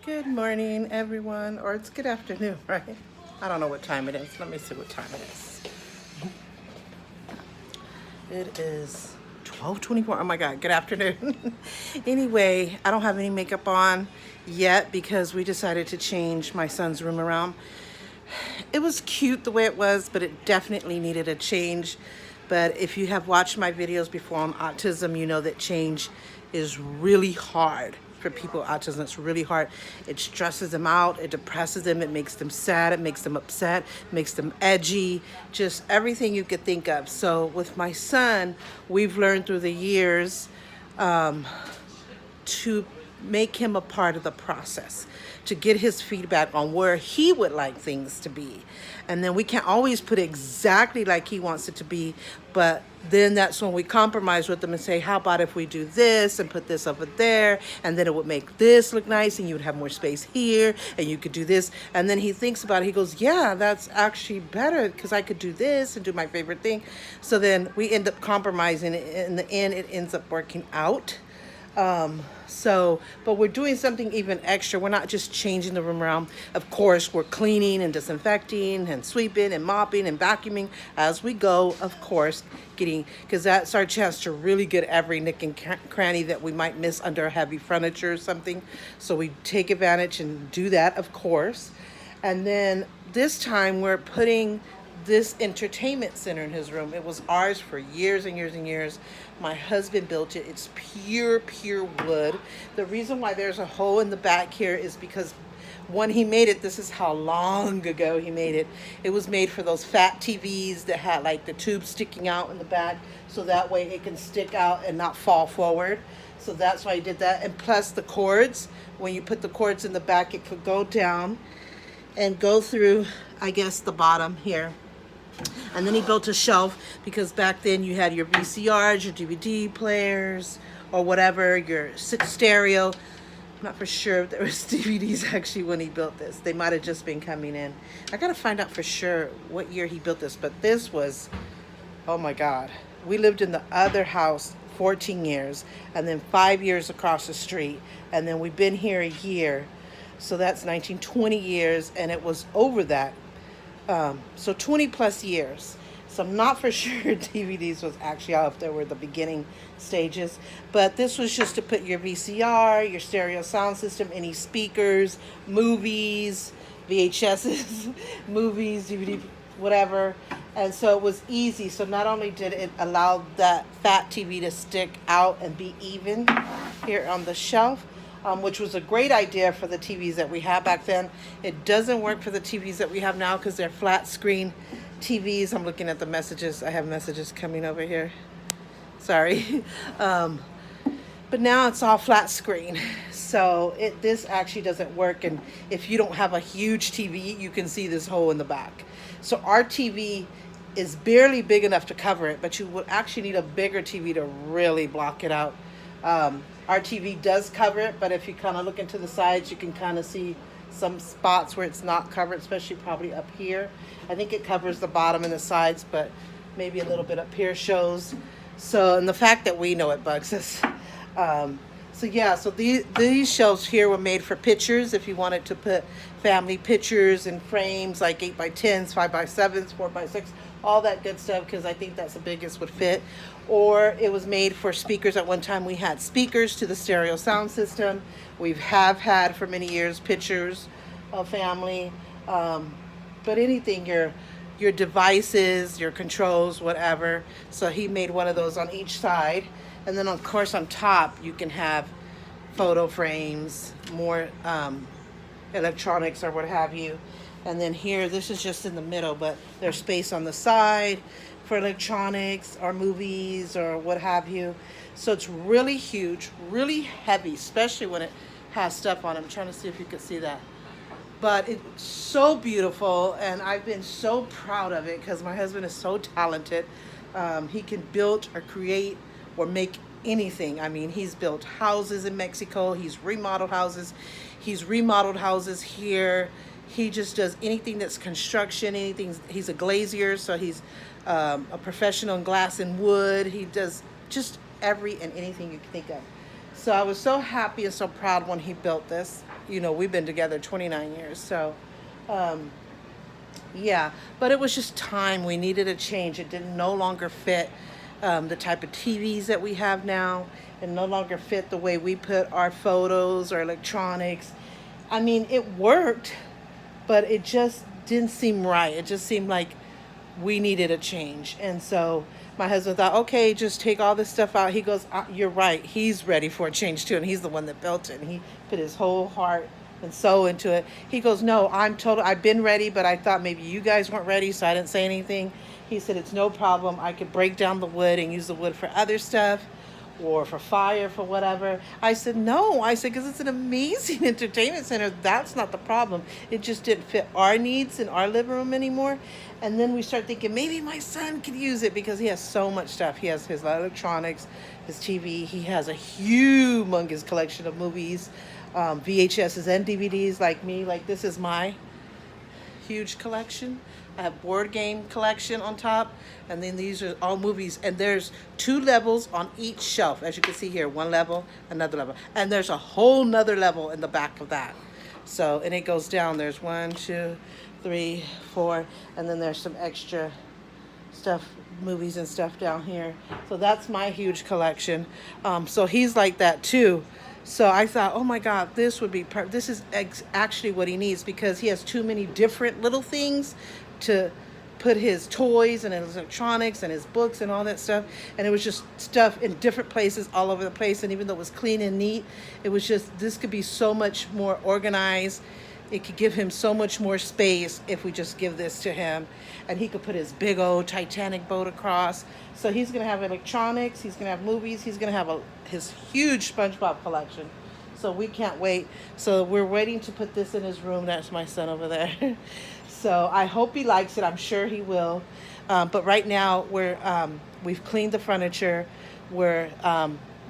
Good morning, everyone, or it's good afternoon, right? I don't know what time it is. Let me see what time it is. It is 12:24. Oh my God, good afternoon. Anyway, I don't have any makeup on yet because we decided to change my son's room around. It was cute the way it was, but it definitely needed a change. But if you have watched my videos before on autism, you know that change is really hard for people with autism. It's really hard. It stresses them out, it depresses them, it makes them sad, it makes them upset, it makes them edgy, just everything you could think of. So with my son, we've learned through the years to make him a part of the process, to get his feedback on where he would like things to be. And then we can't always put it exactly like he wants it to be, but then that's when we compromise with them and say, how about if we do this and put this over there, and then it would make this look nice, and you would have more space here, and you could do this. And then he thinks about it. He goes, yeah, that's actually better because I could do this and do my favorite thing. So then we end up compromising. In the end, it ends up working out. But we're doing something even extra. We're not just changing the room around. Of course, we're cleaning and disinfecting and sweeping and mopping and vacuuming as we go, of course, because that's our chance to really get every nick and cranny that we might miss under heavy furniture or something. So we take advantage and do that, of course. And then this time we're putting this entertainment center in his room. It was ours for years and years and years. My husband built it. It's pure wood. The reason why there's a hole in the back here is because when he made it, this is how long ago he made it. It was made for those fat TVs that had like the tube sticking out in the back, so that way it can stick out and not fall forward. So that's why I did that. And plus the cords, when you put the cords in the back, it could go down and go through, I guess, the bottom here. And then he built a shelf because back then you had your VCRs, your DVD players, or whatever, your stereo. I'm not for sure if there was DVDs actually when he built this. They might have just been coming in. I gotta find out for sure what year he built this, but this was, oh my God. We lived in the other house 14 years, and then 5 years across the street, and then we've been here a year. So that's 19, 20 years, and it was over that. So 20 plus years. So I'm not for sure DVDs was actually out if there were the beginning stages, but this was just to put your VCR, your stereo sound system, any speakers, movies, VHSs, movies, DVD, whatever. And so it was easy. So not only did it allow that fat TV to stick out and be even here on the shelf, which was a great idea for the TVs that we had back then. It doesn't work for the TVs that we have now because they're flat screen TVs. I'm looking at the messages. I have messages coming over here. Sorry. But now it's all flat screen. So this actually doesn't work. And if you don't have a huge TV, you can see this hole in the back. So our TV is barely big enough to cover it, but you would actually need a bigger TV to really block it out. Our TV does cover it, but if you kind of look into the sides, you can kind of see some spots where it's not covered, especially probably up here. I think it covers the bottom and the sides, but maybe a little bit up here shows. So, and the fact that we know it bugs us. So these shelves here were made for pictures. If you wanted to put family pictures in frames like 8x10s, 5x7s, 4x6, all that good stuff, because I think that's the biggest would fit. Or it was made for speakers. At one time we had speakers to the stereo sound system. We have had for many years pictures of family. But anything, your devices, your controls, whatever. So he made one of those on each side. And then of course on top you can have photo frames, more electronics or what have you. And then here, this is just in the middle, but there's space on the side for electronics or movies or what have you. So it's really huge, really heavy, especially when it has stuff on it. I'm trying to see if you can see that. But it's so beautiful, and I've been so proud of it because my husband is so talented. He can build or create or make anything. I mean, he's built houses in Mexico. He's remodeled houses. He's remodeled houses here. He just does anything that's construction, anything. He's a glazier, so he's a professional in glass and wood. He does just every and anything you can think of. So I was so happy and so proud when he built this. You know, we've been together 29 years. So, um, yeah, but it was just time. We needed a change. It didn't no longer fit the type of TVs that we have now. It no longer fit the way we put our photos or electronics. I mean, it worked, but it just didn't seem right. It just seemed like we needed a change. And so my husband thought, okay, just take all this stuff out. He goes, you're right. He's ready for a change too. And he's the one that built it. And he put his whole heart and soul into it. He goes, no, I've been ready, but I thought maybe you guys weren't ready, so I didn't say anything. He said, it's no problem. I could break down the wood and use the wood for other stuff or for fire, for whatever. I said, no. I said, because it's an amazing entertainment center. That's not the problem. It just didn't fit our needs in our living room anymore. And then we start thinking, maybe my son could use it because he has so much stuff. He has his electronics, his TV. He has a humongous collection of movies, VHSs and DVDs like me. Like, this is my huge collection. I have board game collection on top, and then these are all movies, and there's 2 levels on each shelf, as you can see here. 1 level, another level, and there's a whole nother level in the back of that. So, and it goes down. There's 1, 2, 3, 4, and then there's some extra stuff, movies and stuff down here. So that's my huge collection. So he's like that too. So I thought, oh my God, this would be this is actually what he needs, because he has too many different little things to put his toys and his electronics and his books and all that stuff. And it was just stuff in different places all over the place. And even though it was clean and neat, it was just, this could be so much more organized. It could give him so much more space if we just give this to him. And he could put his big old Titanic boat across. So he's going to have electronics, he's going to have movies, he's going to have his huge SpongeBob collection. So we can't wait. So we're waiting to put this in his room. That's my son over there. So I hope he likes it. I'm sure he will. But right now we've cleaned the furniture.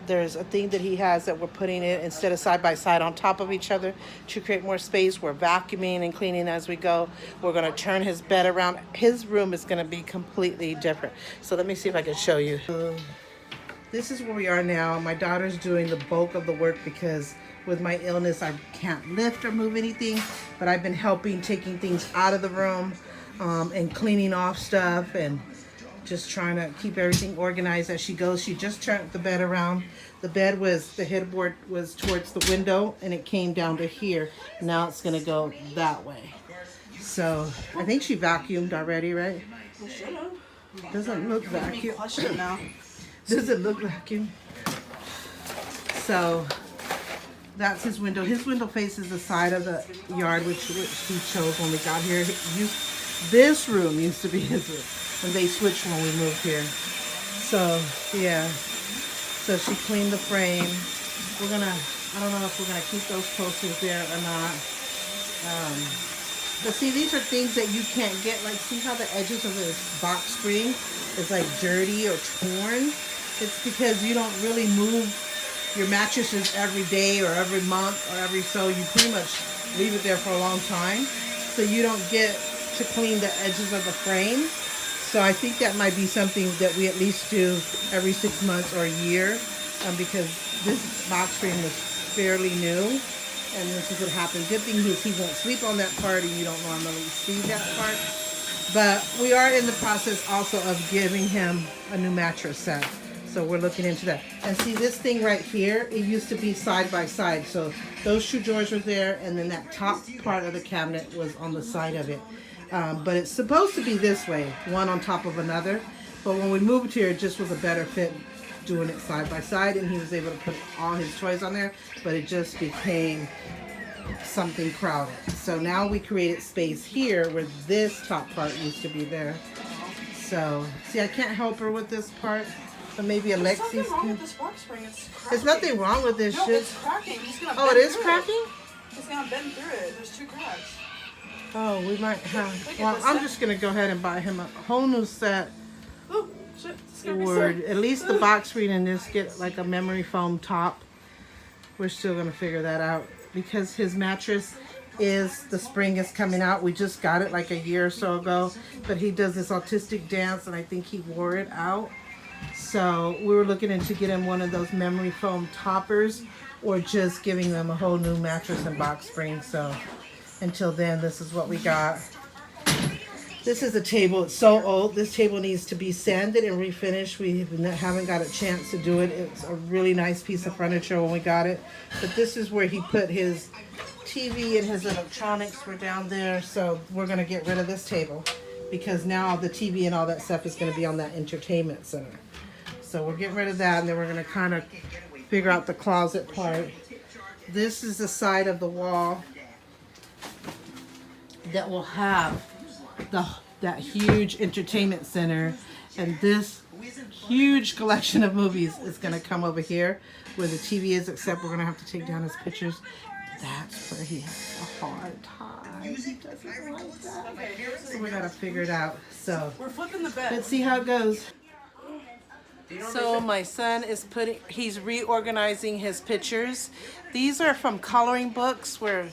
There's a thing that he has that we're putting it instead of side by side on top of each other to create more space. We're vacuuming and cleaning as we go. We're going to turn his bed around. His room is going to be completely different. So let me see if I can show you. This is where we are now. My daughter's doing the bulk of the work because with my illness, I can't lift or move anything, but I've been helping, taking things out of the room and cleaning off stuff and just trying to keep everything organized as she goes. She just turned the bed around. The headboard was towards the window and it came down to here. Now it's gonna go that way. So I think she vacuumed already, right? Doesn't look vacuum. Doesn't look vacuum. So that's his window. His window faces the side of the yard, which he chose when we got here. This room used to be his room, and they switched when we moved here. So yeah, so she cleaned the frame. I don't know if we're gonna keep those posters there or not. But see, these are things that you can't get. Like, see how the edges of this box spring is like dirty or torn? It's because you don't really move your mattresses every day or every month or every so. You pretty much leave it there for a long time, so you don't get to clean the edges of the frame. So I think that might be something that we at least do every 6 months or a year, because this box frame was fairly new, and this is what happened. Good thing is he won't sleep on that part, and you don't normally see that part. But we are in the process also of giving him a new mattress set. So we're looking into that. And see, this thing right here, it used to be side by side. So those 2 drawers were there, and then that top part of the cabinet was on the side of it. But it's supposed to be this way, one on top of another. But when we moved here, it just was a better fit doing it side by side, and he was able to put all his toys on there, but it just became something crowded. So now we created space here where this top part used to be there. So, see, I can't help her with this part. So maybe Alexi's. There's nothing wrong with this box spring. It's cracking. There's nothing wrong with this. No, it's cracking. He's gonna oh, it is cracking? It's gonna bend through it. There's 2 cracks. Oh, we might have. Well, I'm just gonna go ahead and buy him a whole new set. Oh, shit. It's gonna be Word. sick. At least the box screen and this get like a memory foam top. We're still gonna figure that out because his mattress the spring is coming out. We just got it like a year or so ago, but he does this autistic dance and I think he wore it out. So we were looking into getting one of those memory foam toppers or just giving them a whole new mattress and box spring. So until then, this is what we got. This is a table. It's so old. This table needs to be sanded and refinished. We haven't got a chance to do it. It's a really nice piece of furniture when we got it. But this is where he put his TV and his electronics were down there. So we're going to get rid of this table because now the TV and all that stuff is going to be on that entertainment center. So we're getting rid of that, and then we're going to kind of figure out the closet part. This is the side of the wall that will have that huge entertainment center, and this huge collection of movies is going to come over here where the TV is, except we're going to have to take down his pictures. That's where he has a hard time. He doesn't like that. So we got to figure it out. So We're flipping the bed. let's see how it goes. So my son is he's reorganizing his pictures. These are from coloring books where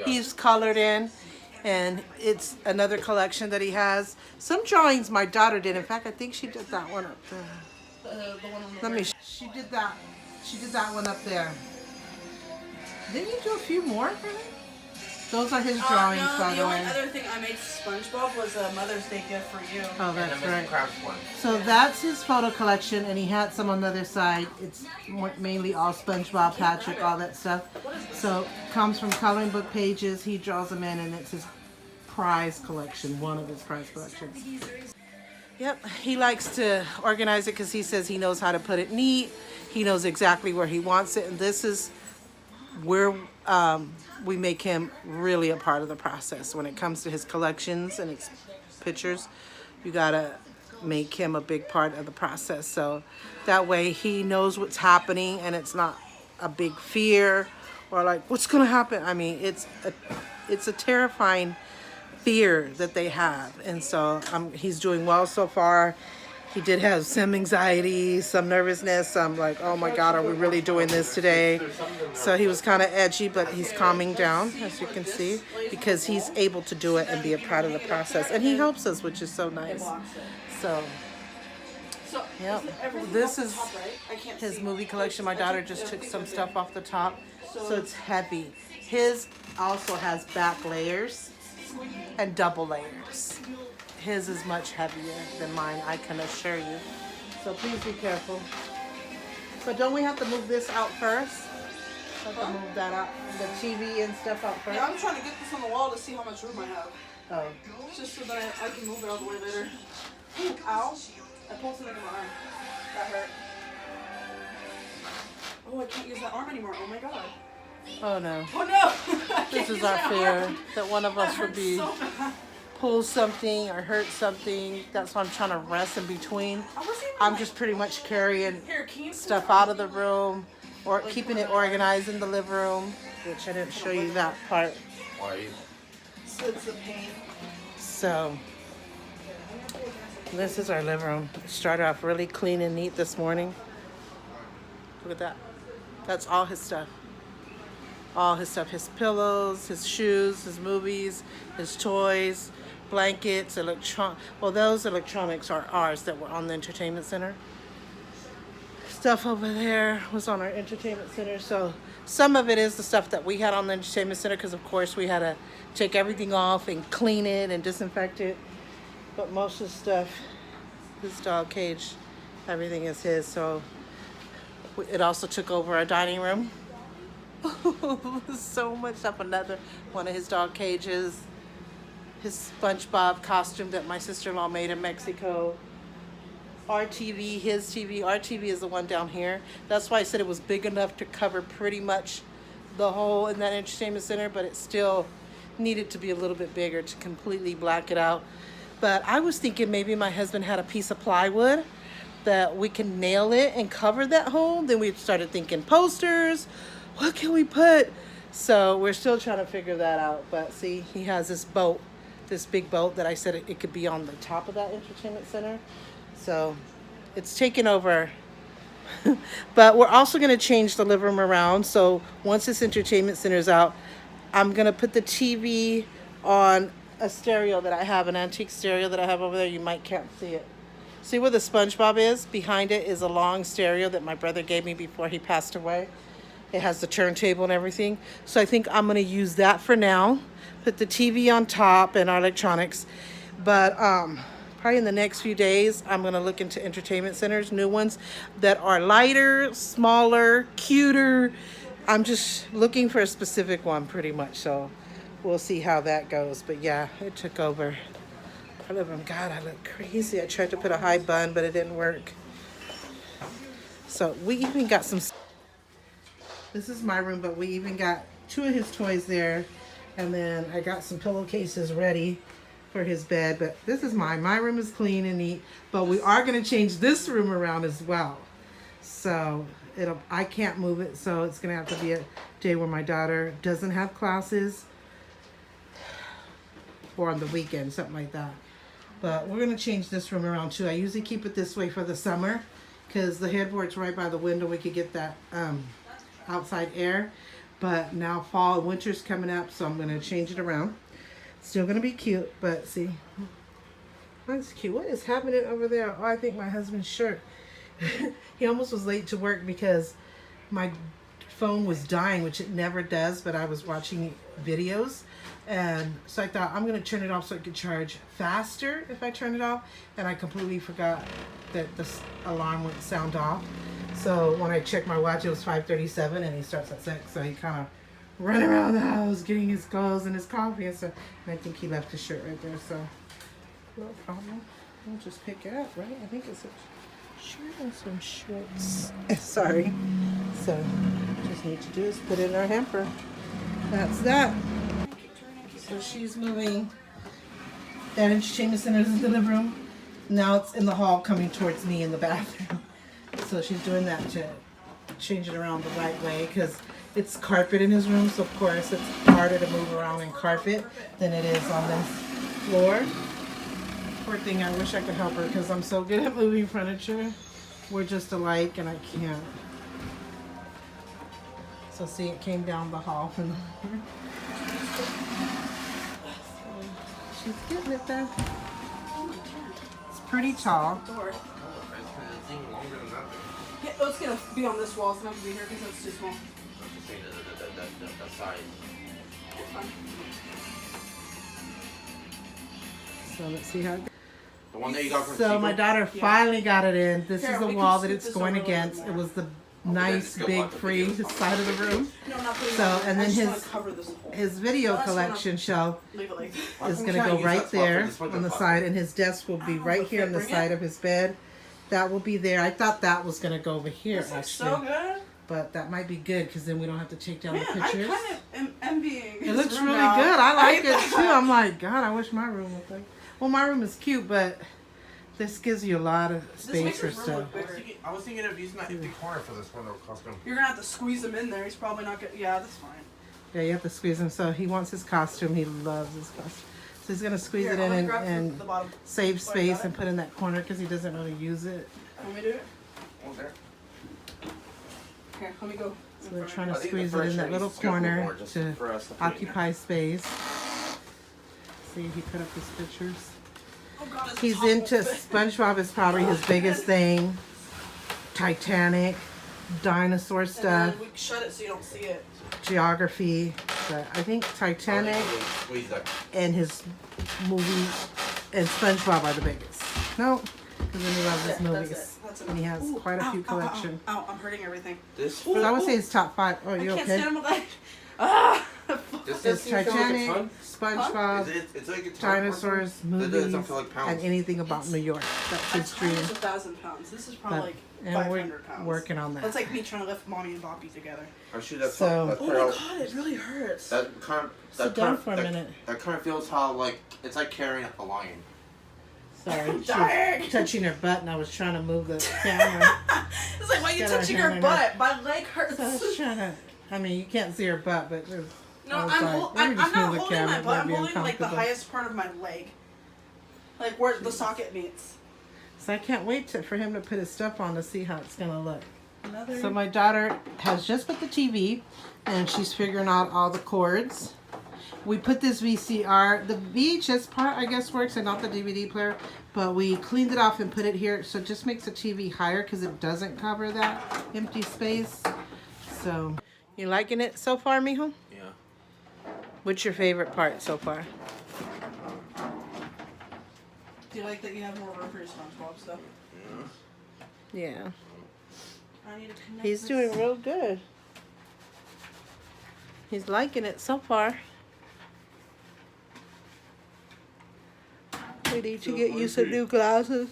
he's colored in, and it's another collection that he has. Some drawings my daughter did. In fact, I think she did that one up there. She did that. She did that one up there. Didn't you do a few more for him? Those are his drawings, No, by the the only way. other thing I made SpongeBob was a Mother's Day gift for you. Oh, And that's the right. Missing Crafts one. So that's his photo collection, and he had some on the other side. It's mainly all SpongeBob, Patrick, all that stuff. So comes from coloring book pages. He draws them in, and it's his prize collection, one of his prize collections. Yep, he likes to organize it because he says he knows how to put it neat. He knows exactly where he wants it, and this is where we make him really a part of the process. When it comes to his collections and his pictures, you gotta make him a big part of the process. So that way he knows what's happening and it's not a big fear or like, what's gonna happen? I mean, it's a terrifying fear that they have. And so he's doing well so far. He did have some anxiety, some nervousness. I'm like, oh my God, are we really doing this today? So he was kind of edgy, but he's calming down, as you can see, because he's able to do it and be a part of the process. And he helps us, which is so nice. So, yep. This is his movie collection. My daughter just took some stuff off the top, so it's heavy. His also has back layers and double layers. His is much heavier than mine, I can assure you. So please be careful. But don't we have to move this out first? Have to move that out, the TV and stuff out first? Yeah, I'm trying to get this on the wall to see how much room I have. Oh. Just so that I can move it all the way later. Ooh, ow. I pulled something in my arm. That hurt. Oh, I can't use that arm anymore. Oh my God. Oh no. Oh no! I This can't is use our that fear, arm. that one of us That would hurts be so bad. pull something or hurt something. That's why I'm trying to rest in between. I wasn't even I'm like- just pretty much carrying Here, can you stuff out of the room or keeping it organized in the living room, which I didn't show you that part. Why you? So it's the pain. So this is our living room. It started off really clean and neat this morning. Look at that. That's all his stuff. All his stuff, his pillows, his shoes, his movies, his toys, blankets, well, those electronics are ours that were on the entertainment center. Stuff over there was on our entertainment center. So some of it is the stuff that we had on the entertainment center because of course we had to take everything off and clean it and disinfect it. But most of the stuff, his dog cage, everything is his. So it also took over our dining room. So much stuff. Another one of his dog cages, his SpongeBob costume that my sister-in-law made in Mexico, our TV, his TV. Our TV is the one down here. That's why I said it was big enough to cover pretty much the whole in that entertainment center, but it still needed to be a little bit bigger to completely black it out. But I was thinking maybe my husband had a piece of plywood that we can nail it and cover that hole. Then we started thinking posters. What can we put? So we're still trying to figure that out. But see, he has this boat, this big boat that I said it could be on the top of that entertainment center. So it's taken over. But we're also going to change the living room around. So once this entertainment center is out, I'm going to put the TV on a stereo that I have, an antique stereo that I have over there. You might can't see it. See where the SpongeBob is? Behind it is a long stereo that my brother gave me before he passed away. It has the turntable and everything. So I think I'm going to use that for now. Put the TV on top and our electronics. But probably in the next few days, I'm going to look into entertainment centers, new ones that are lighter, smaller, cuter. I'm just looking for a specific one pretty much. So we'll see how that goes. But yeah, it took over. God, I look crazy. I tried to put a high bun, but it didn't work. So we even got some. This is my room, but we even got 2 of his toys there. And then I got some pillowcases ready for his bed. But this is mine. My room is clean and neat. But we are going to change this room around as well. So I can't move it. So it's going to have to be a day where my daughter doesn't have classes. Or on the weekend, something like that. But we're going to change this room around too. I usually keep it this way for the summer because the headboard's right by the window. We could get that outside air. But now fall and winter's coming up, so I'm going to change it around. Still going to be cute, but see. That's cute. What is happening over there? Oh, I think my husband's shirt. He almost was late to work because my phone was dying, which it never does, but I was watching videos. And so I thought I'm going to turn it off so it could charge faster if I turn it off. And I completely forgot that the alarm would sound off. So when I checked my watch, it was 5:37 and he starts at 6. So he kind of ran around the house getting his clothes and his coffee and stuff. And I think he left his shirt right there. So no problem. We'll just pick it up, right? I think it's a shirt and some shorts. Sorry. So just need to do is put it in our hamper. That's that. So she's moving that entertainment center is in the living room. Now it's in the hall coming towards me in the bathroom. So she's doing that to change it around the right way because it's carpet in his room. So of course it's harder to move around in carpet than it is on this floor. Poor thing, I wish I could help her because I'm so good at moving furniture. We're just alike and I can't. So see, it came down the hall from the she's getting it there. It's pretty tall. Yeah, it's gonna be on this wall. It's not gonna be here because it's too small. The size. It's fine. So let's see how it goes. The one that you got from So my daughter finally got it in. This Here, is the we can wall that scoot it's this going over a little against. bit It more. was the nice, go big, watch the free video. side of the room. No, I'm not putting So, it on. and I then just his- wanna cover this whole. His video That's what I'm- collection shelf Leave it like is I'm going to trying go to use right that spot for there this one on the to side, and his desk will be right here on the Bring it. side of his bed. That will be there. I thought that was going to go over here, This looks actually. so good. But that might be good because then we don't have to take down Man, the I pictures. kind of am envying. It his looks room really now. good. I like it that. too. I'm like, God, I wish my room looked like. Well, my room is cute, but this gives you a lot of This space makes for his room stuff. look bigger. I was thinking of using that empty corner for this one costume. You're gonna have to squeeze him in there. He's probably not gonna. Yeah, that's fine. Yeah, you have to squeeze him. So he wants his costume. He loves his costume. So he's gonna squeeze Here, it I'm in gonna and, grab and the bottom. save Oh, you space got and it? put in that corner because he doesn't really use it. Want me to do it? Oh, there. Here, let me go. So we're trying I to think squeeze the it in furniture that little needs to scoot a little corner more just to for us to put it in occupy space. See, he put up his pictures. Oh God, it's He's top into of it. SpongeBob is probably his biggest thing. Titanic, dinosaur And stuff, then we shut it so you don't see it. geography. But I think Titanic Squeeze that. and his movie and SpongeBob are the biggest. No, because then he loves his That's movies. it. That's And he has Ooh, quite a ow, few ow, ow, collection. Ow, ow, I'm hurting everything. This. So I would say it's top 5. Oh, I you can't okay? stand on my leg. Ah! This It's doesn't feel like a Titanic, ton. SpongeBob, It's like a ton. dinosaurs, That movies, doesn't feel like pounds. and anything about New York. That's his It's dream. 1,000 pounds. This is probably But, like and 500 we're pounds. working on That's that. like me trying to lift mommy and Boppy together. I'm sure that's So- that's Oh probably my how- God, it really hurts. That kind of. Sit down for a minute. That kind of feels how like it's like carrying a lion. Sorry, she dying. was touching her butt, and I was trying to move the camera. It's like, why are you Got her touching hand her in butt? My leg hurts. So I was trying to. I mean, you can't see her butt, but there's. No, I was I'm, like, let me just not move the holding camera, my it butt. might I'm be holding like the uncomfortable. highest part of my leg. Like where the socket meets. So I can't wait for him to put his stuff on to see how it's gonna look. Another. So my daughter has just put the TV, and she's figuring out all the cords. we put this VCR. The VHS part, I guess, works and not the DVD player. But we cleaned it off and put it here. So it just makes the TV higher because it doesn't cover that empty space. So, you liking it so far, mijo? Yeah. What's your favorite part so far? Do you like that you have more room for your SpongeBob stuff? Yeah. I need to connect He's this. doing real good. He's liking it so far. We need to get you some new glasses.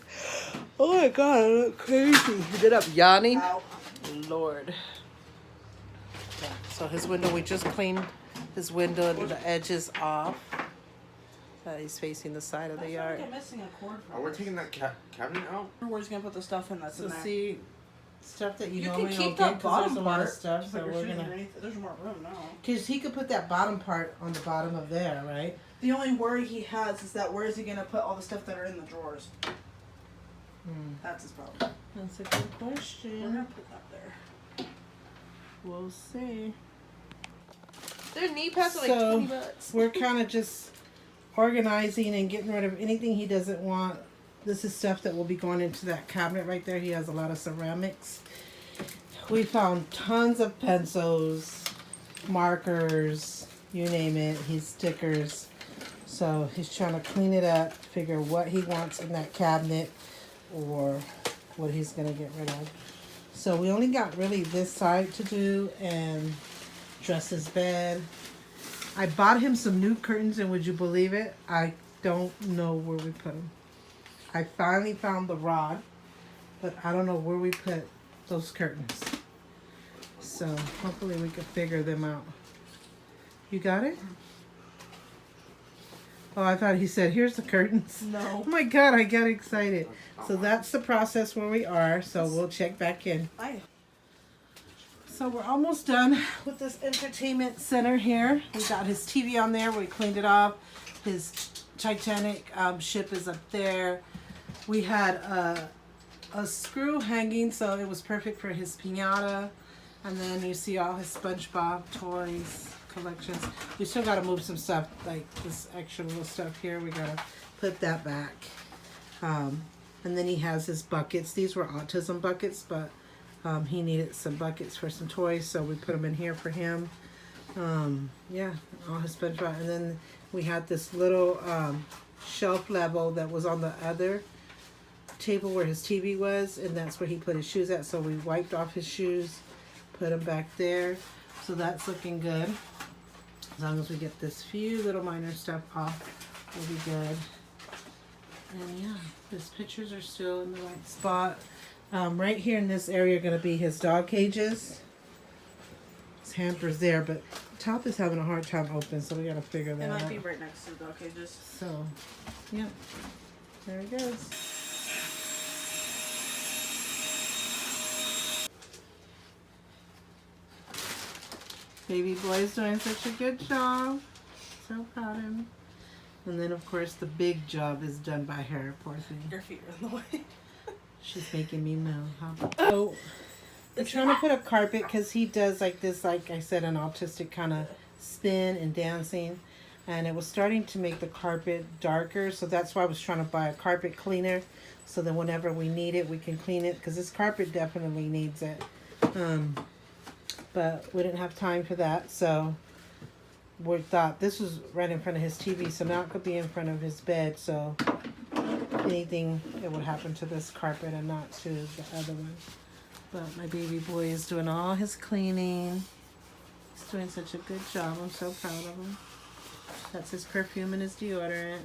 Oh my god, I look crazy. You did up yawning? Ow. Lord. Yeah, so his window, we just cleaned his window and the edges off. He's facing the side of the I feel yard. like I'm missing a cord Oh, from we're this. taking that cabinet out? Where he's gonna put the stuff in that's So in there. see, stuff that you You normally can don't keep get that 'cause bottom there's a lot part. of stuff. But So you're we're shooting gonna, underneath it. There's more room now. because he could put that bottom part on the bottom of there, right? The only worry he has is that where is he gonna put all the stuff that are in the drawers? That's his problem. That's a good We're question. gonna put that there. We'll see. Their knee pads are like So, 20 bucks. we're kind of just organizing and getting rid of anything he doesn't want. This is stuff that will be going into that cabinet right there. He has a lot of ceramics. We found tons of pencils, markers, you name it. He's stickers. So he's trying to clean it up, figure what he wants in that cabinet or what he's going to get rid of. So we only got really this side to do and dress his bed. I bought him some new curtains, and would you believe it? I don't know where we put them. I finally found the rod, but I don't know where we put those curtains. So hopefully we can figure them out. You got it? Oh, I thought he said, here's the curtains. No. Oh my God, I got excited. So that's the process where we are. So we'll check back in. So we're almost done with this entertainment center here. We got his TV on there. We cleaned it off. His Titanic ship is up there. We had a screw hanging, so it was perfect for his piñata. And then you see all his SpongeBob toys collections. We still got to move some stuff, like this extra little stuff here. We got to put that back. And then he has his buckets. These were autism buckets, but he needed some buckets for some toys, so we put them in here for him. Yeah, all his SpongeBob. And then we had this little shelf level that was on the other table where his TV was, and that's where he put his shoes at. So we wiped off his shoes, put them back there. So that's looking good. As long as we get this few little minor stuff off, we'll be good. And yeah, his pictures are still in the right spot. Right here in this area are going to be his dog cages. His hamper's there, but the top is having a hard time open, so we got to figure that It out. might be right next to the dog cages. So, yeah, there it goes. Baby boy's doing such a good job. So proud of him. And then, of course, the big job is done by her, poor thing. Your feet are in the way. She's making me move. Oh, I'm trying to put a carpet because he does like this, like I said, an autistic kind of spin and dancing. And it was starting to make the carpet darker. So that's why I was trying to buy a carpet cleaner. So that whenever we need it, we can clean it. Because this carpet definitely needs it. But we didn't have time for that. So we thought this was right in front of his TV. So now it could be in front of his bed. So anything that would happen to this carpet and not to the other one. But my baby boy is doing all his cleaning. He's doing such a good job. I'm so proud of him. That's his perfume and his deodorant.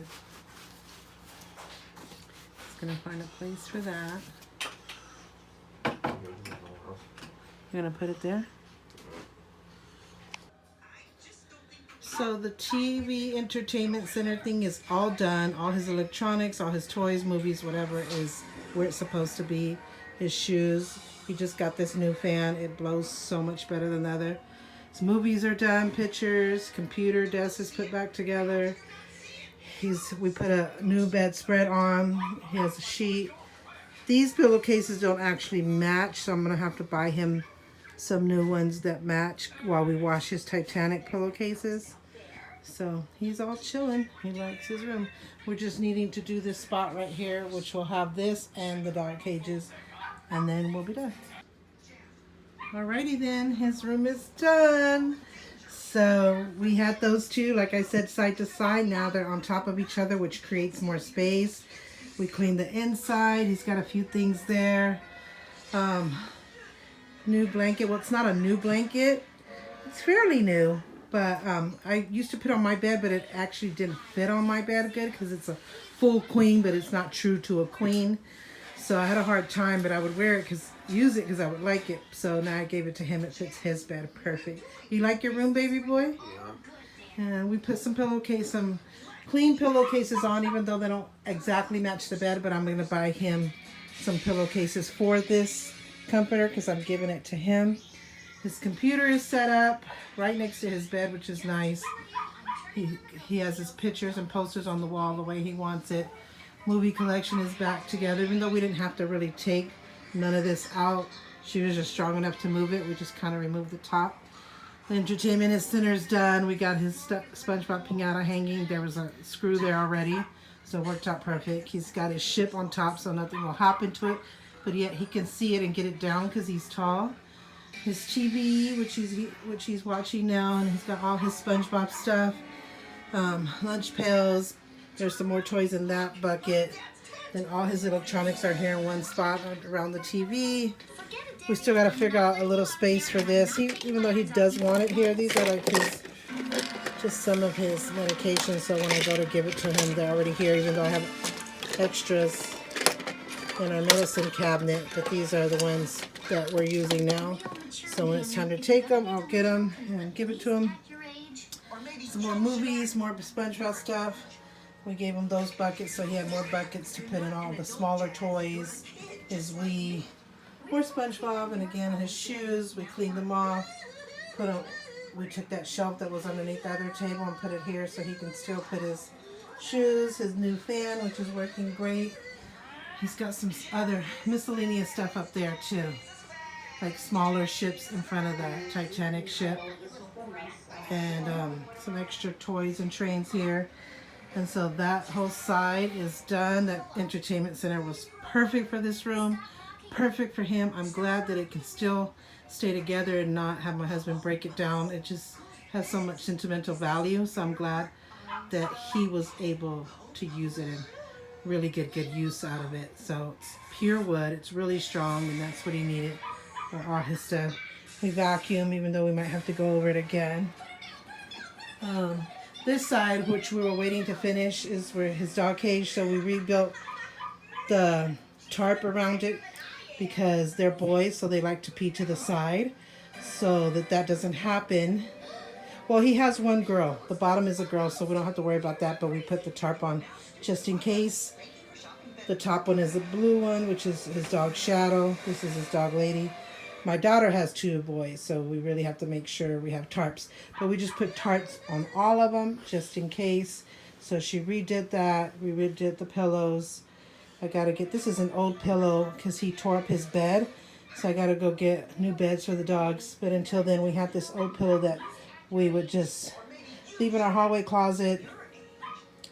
He's gonna find a place for that. You're gonna put it there? So the TV entertainment center thing is all done. All his electronics, all his toys, movies, whatever is where it's supposed to be. His shoes. He just got this new fan. It blows so much better than the other. His movies are done. Pictures, computer desk is put back together. We put a new bedspread on. He has a sheet. These pillowcases don't actually match, so I'm gonna have to buy him some new ones that match while we wash his Titanic pillowcases. So he's all chilling. He likes his room. We're just needing to do this spot right here, which will have this and the dog cages, and then we'll be done. Alrighty then, his room is done. So we had those two, like I said, side to side. Now they're on top of each other, which creates more space. We cleaned the inside. He's got a few things there. New blanket. Well, it's not a new blanket. It's fairly new. But I used to put on my bed, but it actually didn't fit on my bed good because it's a full queen, but it's not true to a queen. So I had a hard time, but I would wear it use it because I would like it. So now I gave it to him. It fits his bed perfect. You like your room, baby boy? Yeah. And we put some clean pillowcases on, even though they don't exactly match the bed. But I'm going to buy him some pillowcases for this comforter because I'm giving it to him. His computer is set up right next to his bed, which is nice. He has his pictures and posters on the wall the way he wants it. Movie collection is back together, even though we didn't have to really take none of this out. She was just strong enough to move it. We just kind of removed the top. The entertainment center is done. We got his SpongeBob piñata hanging. There was a screw there already, so it worked out perfect. He's got his ship on top, so nothing will hop into it, but yet he can see it and get it down because he's tall. His TV, which he's watching now, and he's got all his SpongeBob stuff. Lunch pails. There's some more toys in that bucket. Then all his electronics are here in one spot around the TV. We still got to figure out a little space for this. Even though he does want it here, these are like just some of his medications. So when I go to give it to him, they're already here, even though I have extras in our medicine cabinet. But these are the ones that we're using now. So when it's time to take them, I'll get them and give it to him. Some more movies, more SpongeBob stuff. We gave him those buckets, so he had more buckets to put in all the smaller toys, his Wii, more SpongeBob, and again his shoes. We cleaned them off. We took that shelf that was underneath the other table and put it here so he can still put his shoes, his new fan, which is working great. He's got some other miscellaneous stuff up there too, like smaller ships in front of the Titanic ship, and some extra toys and trains here. And so that whole side is done. That entertainment center was perfect for this room, perfect for him. I'm glad that it can still stay together and not have my husband break it down. It just has so much sentimental value. So I'm glad that he was able to use it and really get good use out of it. So it's pure wood. It's really strong, and that's what he needed for all his stuff. We vacuum, even though we might have to go over it again. This side, which we were waiting to finish, is where his dog cage. So we rebuilt the tarp around it because they're boys, so they like to pee to the side, so that doesn't happen. Well, he has one girl. The bottom is a girl, so we don't have to worry about that, but we put the tarp on just in case. The top one is a blue one, which is his dog Shadow. This is his dog Lady. My daughter has two boys, so we really have to make sure we have tarps. But we just put tarps on all of them, just in case. So she redid that. We redid the pillows. I got to get, this is an old pillow because he tore up his bed. So I got to go get new beds for the dogs. But until then, we have this old pillow that we would just leave in our hallway closet.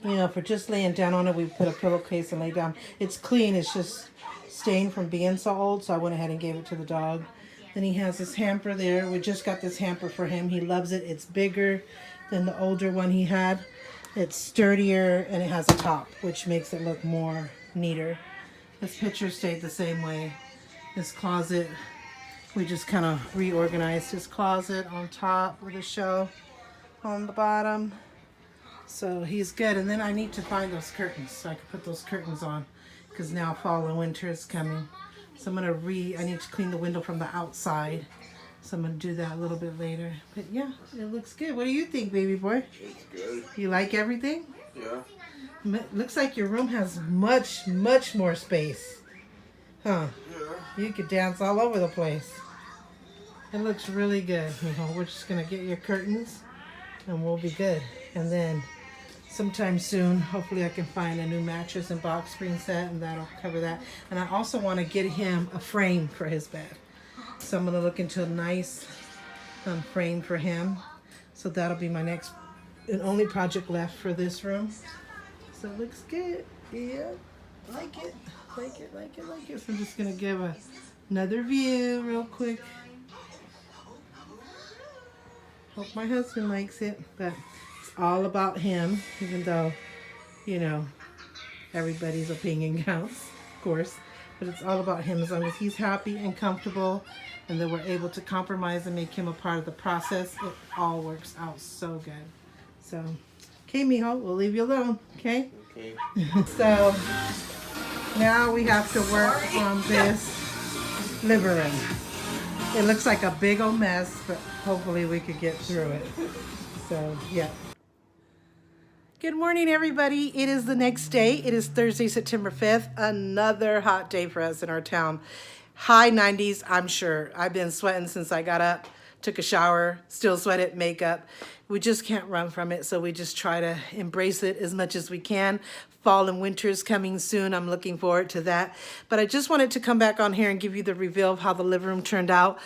You know, for just laying down on it, we put a pillowcase and lay down. It's clean. It's just stained from being so old. So I went ahead and gave it to the dog. Then he has this hamper there. We just got this hamper for him. He loves it. It's bigger than the older one he had. It's sturdier, and it has a top, which makes it look more neater. This picture stayed the same way. This closet, we just kind of reorganized his closet on top with a shelf on the bottom. So he's good. And then I need to find those curtains so I can put those curtains on, because now fall and winter is coming. So I'm going to I need to clean the window from the outside. So I'm going to do that a little bit later. But yeah, it looks good. What do you think, baby boy? It's good. You like everything? Yeah. Looks like your room has much, much more space. Huh? Yeah. You could dance all over the place. It looks really good. You know, we're just going to get your curtains and we'll be good. And then sometime soon, hopefully I can find a new mattress and box spring set, and that'll cover that. And I also want to get him a frame for his bed. So I'm going to look into a nice frame for him. So that'll be my next an only project left for this room. So it looks good. Yeah, like it, like it, like it, like it. So I'm just gonna give another view real quick. Hope my husband likes it, but it's all about him, even though, you know, everybody's opinion counts, of course. But it's all about him. As long as he's happy and comfortable and that we're able to compromise and make him a part of the process, it all works out so good. So, okay, mijo, we'll leave you alone, okay? Okay. So, now we have to work on this living room. It looks like a big old mess, but hopefully we could get through it. So, yeah. Good morning, everybody. It is the next day. It is Thursday, September 5th. Another hot day for us in our town. High 90s, I'm sure. I've been sweating since I got up, took a shower, still sweated, makeup. We just can't run from it, so we just try to embrace it as much as we can. Fall and winter is coming soon. I'm looking forward to that. But I just wanted to come back on here and give you the reveal of how the living room turned out.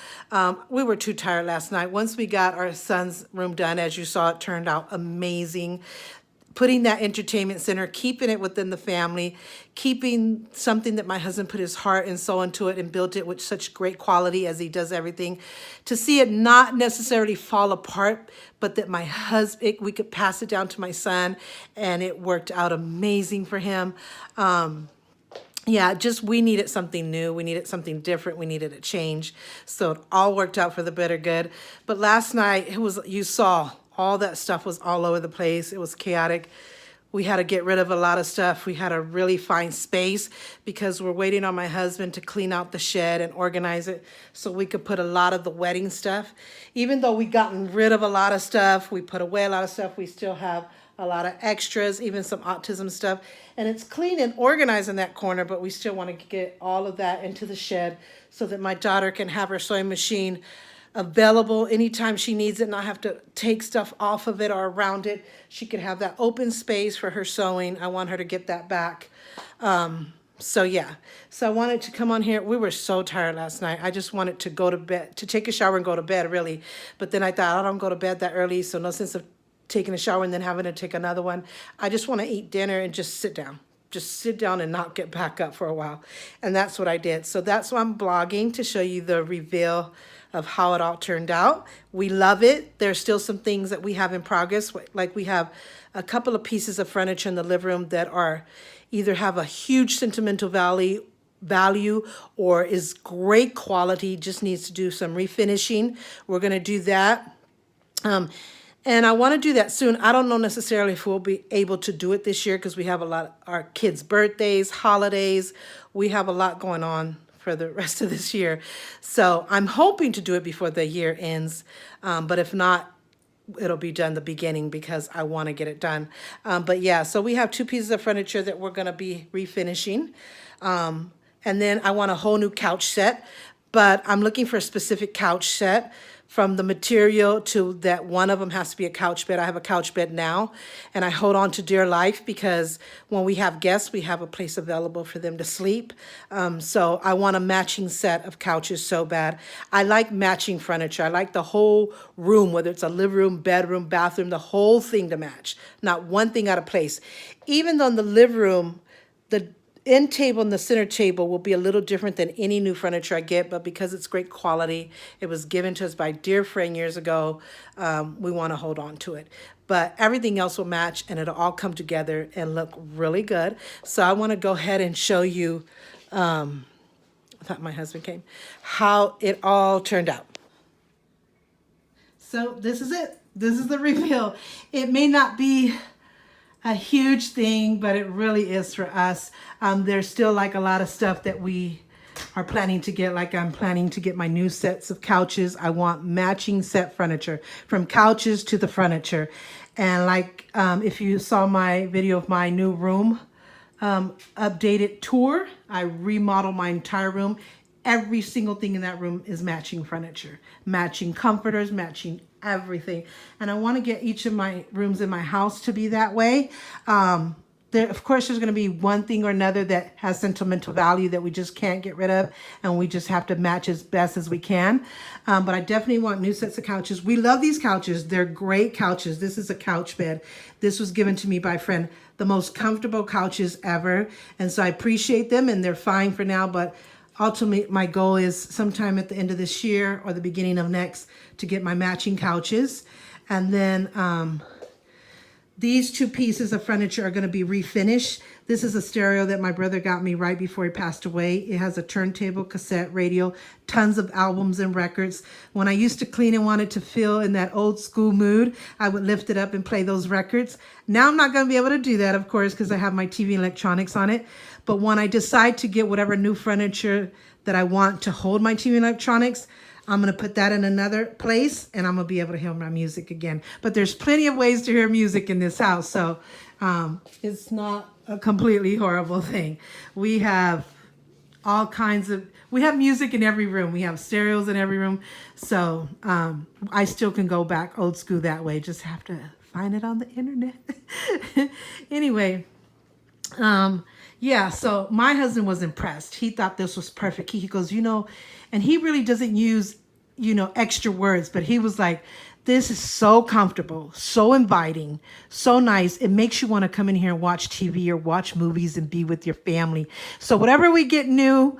We were too tired last night. Once we got our son's room done, as you saw, it turned out amazing. Putting that entertainment center, keeping it within the family, keeping something that my husband put his heart and soul into it and built it with such great quality as he does everything. To see it not necessarily fall apart, but that my husband, we could pass it down to my son, and it worked out amazing for him. Yeah, just we needed something new. We needed something different. We needed a change. So it all worked out for the better good. But last night, it was, you saw, all that stuff was all over the place. It was chaotic. We had to get rid of a lot of stuff. We had to really find space because we're waiting on my husband to clean out the shed and organize it so we could put a lot of the wedding stuff. Even though we gotten rid of a lot of stuff, we put away a lot of stuff, we still have a lot of extras, even some autism stuff. And it's clean and organized in that corner, but we still want to get all of that into the shed so that my daughter can have her sewing machine available anytime she needs it, not have to take stuff off of it or around it. She could have that open space for her sewing. I want her to get that back. So yeah, so I wanted to come on here. We were so tired last night. I just wanted to go to bed, to take a shower and go to bed, really. But then I thought, I don't go to bed that early, so no sense of taking a shower and then having to take another one. I just want to eat dinner and just sit down. Just sit down and not get back up for a while. And that's what I did. So that's why I'm blogging, to show you the reveal of how it all turned out. We love it. There's still some things that we have in progress. Like we have a couple of pieces of furniture in the living room that are either have a huge sentimental value or is great quality, just needs to do some refinishing. We're going to do that. And I want to do that soon. I don't know necessarily if we'll be able to do it this year because we have a lot of our kids' birthdays, holidays. We have a lot going on for the rest of this year. So I'm hoping to do it before the year ends. But if not, it'll be done the beginning because I want to get it done. But yeah, so we have two pieces of furniture that we're going to be refinishing. And then I want a whole new couch set, but I'm looking for a specific couch set. From the material to that one of them has to be a couch bed. I have a couch bed now, and I hold on to dear life because when we have guests, we have a place available for them to sleep. So I want a matching set of couches so bad. I like matching furniture. I like the whole room, whether it's a living room, bedroom, bathroom, the whole thing to match. Not one thing out of place. Even though in the living room, the end table and the center table will be a little different than any new furniture I get, but because it's great quality, it was given to us by a dear friend years ago, we want to hold on to it. But everything else will match and it'll all come together and look really good. So I want to go ahead and show you, I thought my husband came, how it all turned out. So this is it. This is the reveal. It may not be a huge thing, but it really is for us. There's still like a lot of stuff that we are planning to get. Like I'm planning to get my new sets of couches. I want matching set furniture from couches to the furniture. And like if you saw my video of my new room updated tour, I remodeled my entire room. Every single thing in that room is matching furniture, matching comforters, matching everything. And I want to get each of my rooms in my house to be that way. there, of course, there's going to be one thing or another that has sentimental value that we just can't get rid of, and we just have to match as best as we can. But I definitely want new sets of couches. We love these couches. They're great couches. This is a couch bed. This was given to me by a friend. The most comfortable couches ever. And so I appreciate them, and they're fine for now. But ultimately, my goal is sometime at the end of this year or the beginning of next to get my matching couches. And then these two pieces of furniture are going to be refinished. This is a stereo that my brother got me right before he passed away. It has a turntable, cassette, radio, tons of albums and records. When I used to clean and wanted to feel in that old school mood, I would lift it up and play those records. Now I'm not going to be able to do that, of course, because I have my TV and electronics on it. But when I decide to get whatever new furniture that I want to hold my TV and electronics, I'm going to put that in another place, and I'm going to be able to hear my music again. But there's plenty of ways to hear music in this house, so it's not a completely horrible thing. We have all kinds of, we have music in every room. We have stereos in every room. So I still can go back old school that way. Just have to find it on the internet. Anyway, yeah, so my husband was impressed. He thought this was perfect. He goes, you know, and he really doesn't use, you know, extra words, but he was like, this is so comfortable, so inviting, so nice. It makes you want to come in here and watch TV or watch movies and be with your family. So whatever we get new,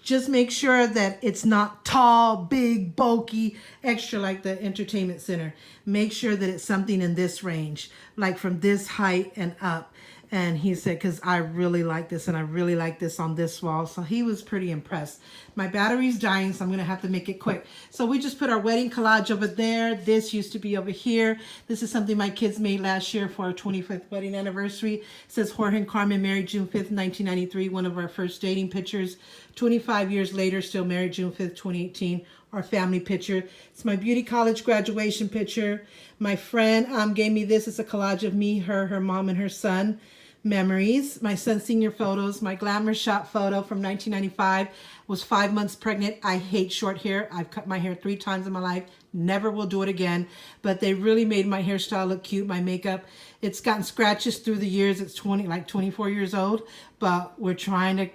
just make sure that it's not tall, big, bulky, extra like the entertainment center. Make sure that it's something in this range, like from this height and up. And he said, because I really like this, and I really like this on this wall. So he was pretty impressed. My battery's dying, so I'm going to have to make it quick. So we just put our wedding collage over there. This used to be over here. This is something my kids made last year for our 25th wedding anniversary. It says Jorge and Carmen married June 5th, 1993, one of our first dating pictures. 25 years later, still married June 5th, 2018. Our family picture. It's my beauty college graduation picture. My friend gave me this. It's a collage of me, her mom, and her son. Memories. My son's senior photos. My glamour shot photo from 1995. Was 5 months pregnant. I hate short hair. I've cut my hair 3 times in my life. Never will do it again. But they really made my hairstyle look cute. My makeup. It's gotten scratches through the years. It's 24 years old. But we're trying to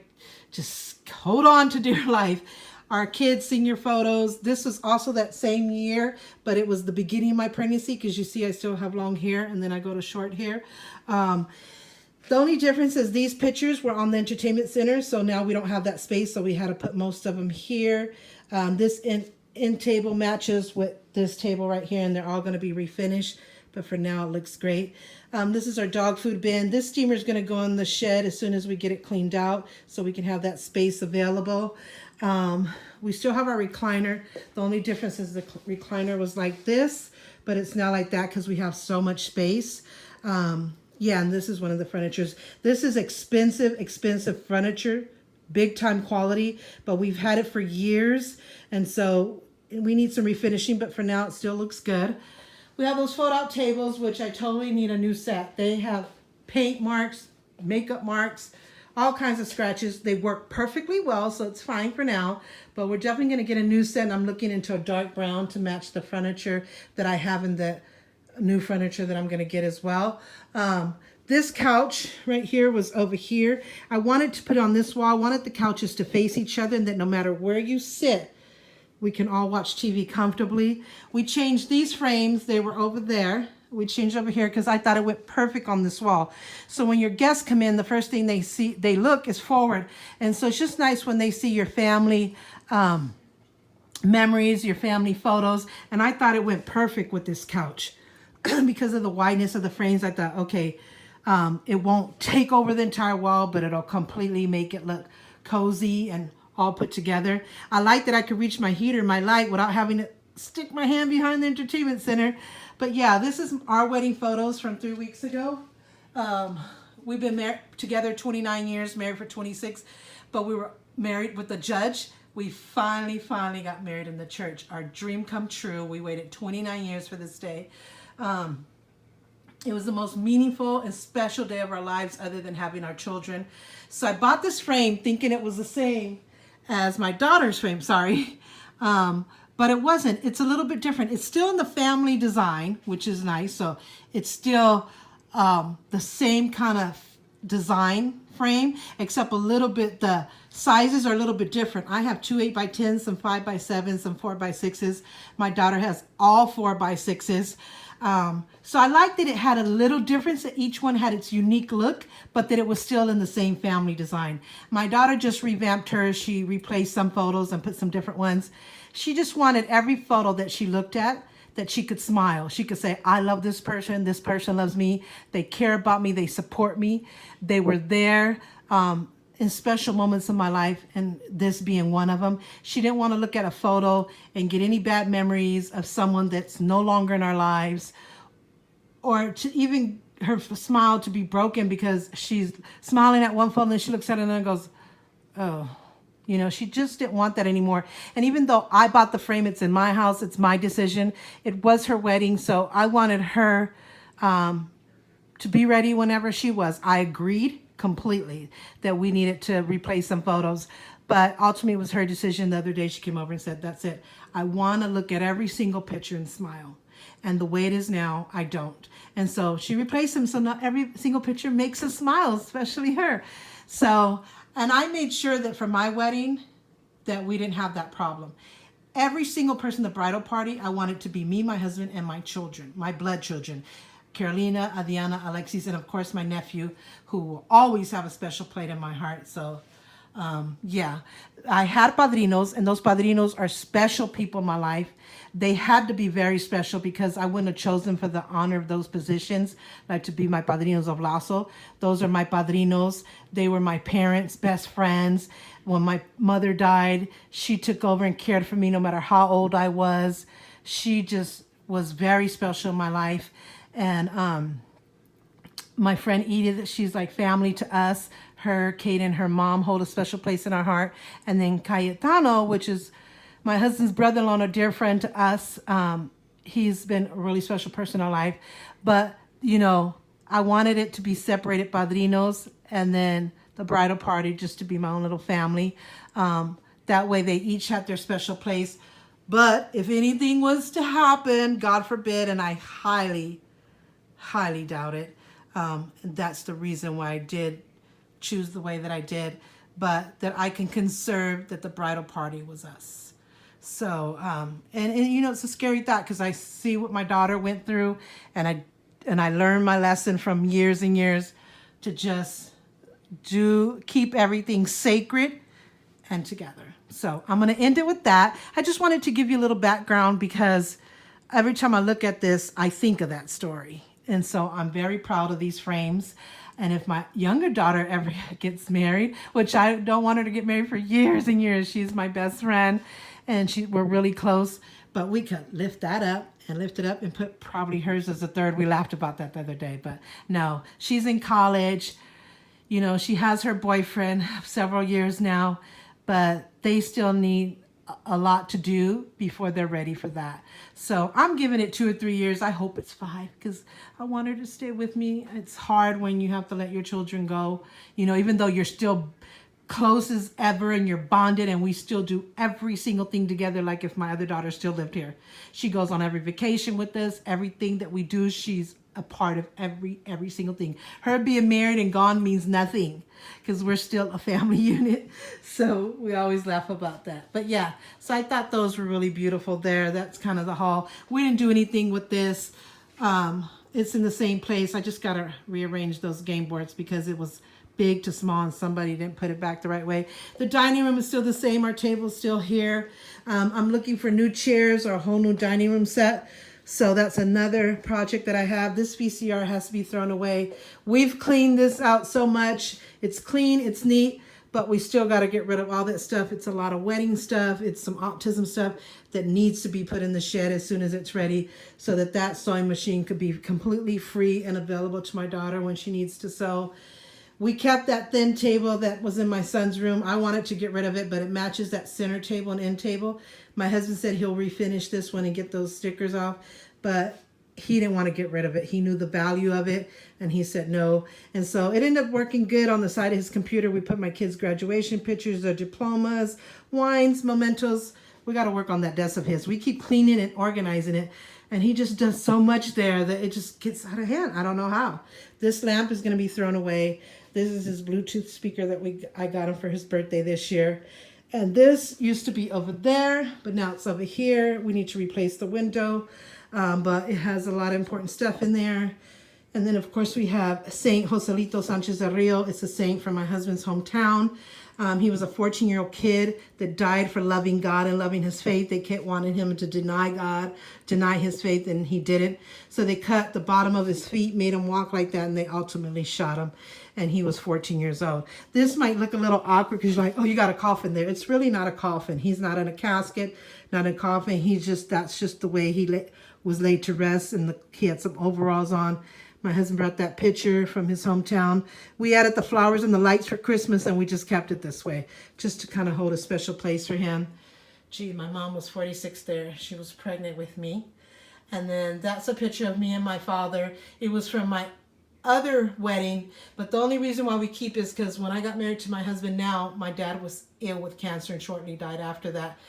just hold on to dear life. Our kids' senior photos. This was also that same year, but it was the beginning of my pregnancy because you see I still have long hair and then I go to short hair. The only difference is these pictures were on the entertainment center, so now we don't have that space, so we had to put most of them here. This end table matches with this table right here, and they're all going to be refinished, but for now it looks great. This is our dog food bin. This steamer is going to go in the shed as soon as we get it cleaned out, so we can have that space available. We still have our recliner. The only difference is the recliner was like this, but it's not like that because we have so much space. Yeah, and this is one of the furnitures. This is expensive furniture, big time quality, but we've had it for years, and so we need some refinishing, but for now it still looks good. We have those fold-out tables, which I totally need a new set. They have paint marks, makeup marks, all kinds of scratches. They work perfectly well, so it's fine for now, but we're definitely going to get a new set, and I'm looking into a dark brown to match the furniture that I have in the new furniture that I'm going to get as well. This couch right here was over here. I wanted to put it on this wall. I wanted the couches to face each other, and that no matter where you sit, we can all watch TV comfortably. We changed these frames. They were over there. We changed over here because I thought it went perfect on this wall. So when your guests come in, the first thing they look is forward. And so it's just nice when they see your family memories, your family photos. And I thought it went perfect with this couch. Because of the wideness of the frames, I thought, okay, it won't take over the entire wall, but it'll completely make it look cozy and all put together. I like that I could reach my heater, my light, without having to stick my hand behind the entertainment center. But yeah, this is our wedding photos from 3 weeks ago. We've been together 29 years, married for 26, but we were married with a judge. We finally got married in the church. Our dream come true. We waited 29 years for this day. It was the most meaningful and special day of our lives other than having our children. So I bought this frame thinking it was the same as my daughter's frame, sorry. But it wasn't. It's a little bit different. It's still in the family design, which is nice. So it's still the same kind of design frame, except a little bit, the sizes are a little bit different. I have two 8x10s, some 5x7s, some 4x6s. My daughter has all 4x6s. So I liked that it had a little difference, that each one had its unique look, but that it was still in the same family design. My daughter just revamped hers. She replaced some photos and put some different ones. She just wanted every photo that she looked at that she could smile. She could say, I love this person loves me, they care about me, they support me, they were there in special moments in my life, and this being one of them. She didn't want to look at a photo and get any bad memories of someone that's no longer in our lives, or to even her smile to be broken because she's smiling at one photo and then she looks at it and then goes, oh. You know, she just didn't want that anymore. And even though I bought the frame, it's in my house, it's my decision. It was her wedding, so I wanted her to be ready whenever she was. I agreed completely that we needed to replace some photos, but ultimately it was her decision. The other day she came over and said, that's it. I want to look at every single picture and smile. And the way it is now, I don't. And so she replaced them, so now every single picture makes us smile, especially her. So, and I made sure that for my wedding that we didn't have that problem. Every single person at the bridal party, I wanted to be me, my husband, and my children, my blood children. Carolina, Adriana, Alexis, and of course my nephew, who will always have a special place in my heart. So, yeah, I had padrinos, and those padrinos are special people in my life. They had to be very special because I wouldn't have chosen for the honor of those positions, like to be my padrinos of lazo. Those are my padrinos. They were my parents' best friends. When my mother died, she took over and cared for me no matter how old I was. She just was very special in my life. And my friend Edith, she's like family to us. Her, Kate, and her mom hold a special place in our heart. And then Cayetano, which is my husband's brother-in-law and a dear friend to us. He's been a really special person in our life. But, you know, I wanted it to be separated padrinos and then the bridal party just to be my own little family. That way they each had their special place. But if anything was to happen, God forbid, and I highly, highly doubt it, that's the reason why I did choose the way that I did, but that I can conserve that the bridal party was us. So, and you know, it's a scary thought because I see what my daughter went through, and I learned my lesson from years and years to just keep everything sacred and together. So I'm going to end it with that. I just wanted to give you a little background because every time I look at this, I think of that story. And so I'm very proud of these frames. And if my younger daughter ever gets married, which I don't want her to get married for years and years, she's my best friend and we're really close, but we could lift that up and lift it up and put probably hers as a third. We laughed about that the other day, but no, she's in college. You know, she has her boyfriend several years now, but they still need a lot to do before they're ready for that. So I'm giving it 2 or 3 years. I hope it's 5 because I want her to stay with me. It's hard when you have to let your children go, you know, even though you're still close as ever and you're bonded and we still do every single thing together. Like if my other daughter still lived here, she goes on every vacation with us. Everything that we do, she's a part of every single thing. Her being married and gone means nothing because we're still a family unit. So we always laugh about that. But yeah, so I thought those were really beautiful there. That's kind of the haul. We didn't do anything with this. It's in the same place. I just got to rearrange those game boards because it was big to small and somebody didn't put it back the right way. The dining room is still the same. Our table's still here. I'm looking for new chairs or a whole new dining room set. So that's another project that I have. This VCR has to be thrown away. We've cleaned this out so much. It's clean, it's neat, but we still got to get rid of all that stuff. It's a lot of wedding stuff. It's some autism stuff that needs to be put in the shed as soon as it's ready so that that sewing machine could be completely free and available to my daughter when she needs to sew. We kept that thin table that was in my son's room. I wanted to get rid of it, but it matches that center table and end table. My husband said he'll refinish this one and get those stickers off, but he didn't want to get rid of it. He knew the value of it, and he said no. And so it ended up working good. On the side of his computer, we put my kids' graduation pictures, their diplomas, wines, mementos. We got to work on that desk of his. We keep cleaning and organizing it. And he just does so much there that it just gets out of hand. I don't know how. This lamp is going to be thrown away. This is his Bluetooth speaker that I got him for his birthday this year. And this used to be over there, but now it's over here. We need to replace the window, but it has a lot of important stuff in there. And then, of course, we have Saint Joselito Sanchez del Rio. It's a saint from my husband's hometown. He was a 14-year-old kid that died for loving God and loving his faith. They kept wanting him to deny God, deny his faith, and he didn't. So they cut the bottom of his feet, made him walk like that, and they ultimately shot him. And he was 14 years old. This might look a little awkward because you're like, oh, you got a coffin there. It's really not a coffin. He's not in a casket, not in a coffin. That's just the way he was laid to rest, and he had some overalls on. My husband brought that picture from his hometown. We added the flowers and the lights for Christmas, and we just kept it this way, just to kind of hold a special place for him. Gee, my mom was 46 there. She was pregnant with me. And then that's a picture of me and my father. It was from my other wedding, but the only reason why we keep is because when I got married to my husband now, my dad was ill with cancer and shortly died after that.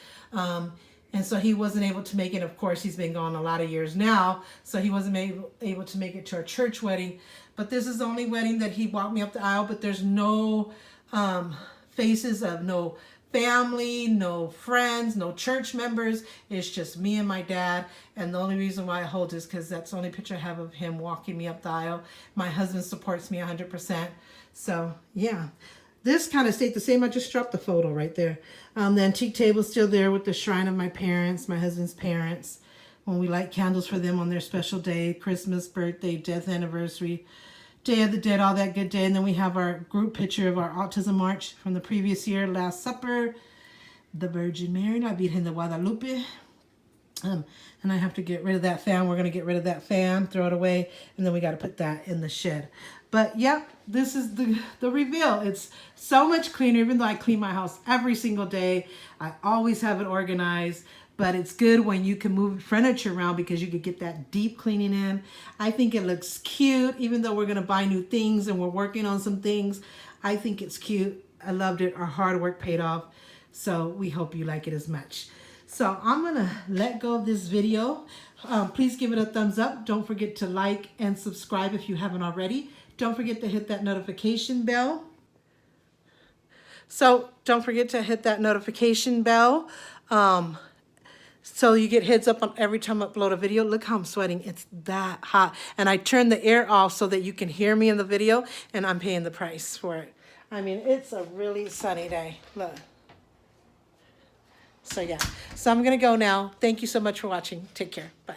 And so he wasn't able to make it. Of course, he's been gone a lot of years now, so he wasn't able to make it to our church wedding. But this is the only wedding that he walked me up the aisle, but there's no faces of no family, no friends, no church members. It's just me and my dad. And the only reason why I hold this because that's the only picture I have of him walking me up the aisle. My husband supports me 100%. So, yeah. This kind of stayed the same. I just dropped the photo right there. The antique table's still there with the shrine of my parents, my husband's parents. When we light candles for them on their special day, Christmas, birthday, death anniversary, Day of the Dead, all that good day. And then we have our group picture of our autism march from the previous year, Last Supper, the Virgin Mary, La Virgen de Guadalupe. And I have to get rid of that fan. We're going to get rid of that fan, throw it away, and then we got to put that in the shed. But yeah, this is the reveal. It's so much cleaner, even though I clean my house every single day. I always have it organized, but it's good when you can move furniture around because you could get that deep cleaning in. I think it looks cute, even though we're going to buy new things and we're working on some things. I think it's cute. I loved it. Our hard work paid off. So we hope you like it as much. So I'm going to let go of this video. Please give it a thumbs up. Don't forget to like and subscribe if you haven't already. Don't forget to hit that notification bell. So don't forget to hit that notification bell so you get heads up on every time I upload a video. Look how I'm sweating. It's that hot. And I turned the air off so that you can hear me in the video, and I'm paying the price for it. I mean, it's a really sunny day. Look. So yeah, so I'm going to go now. Thank you so much for watching. Take care. Bye.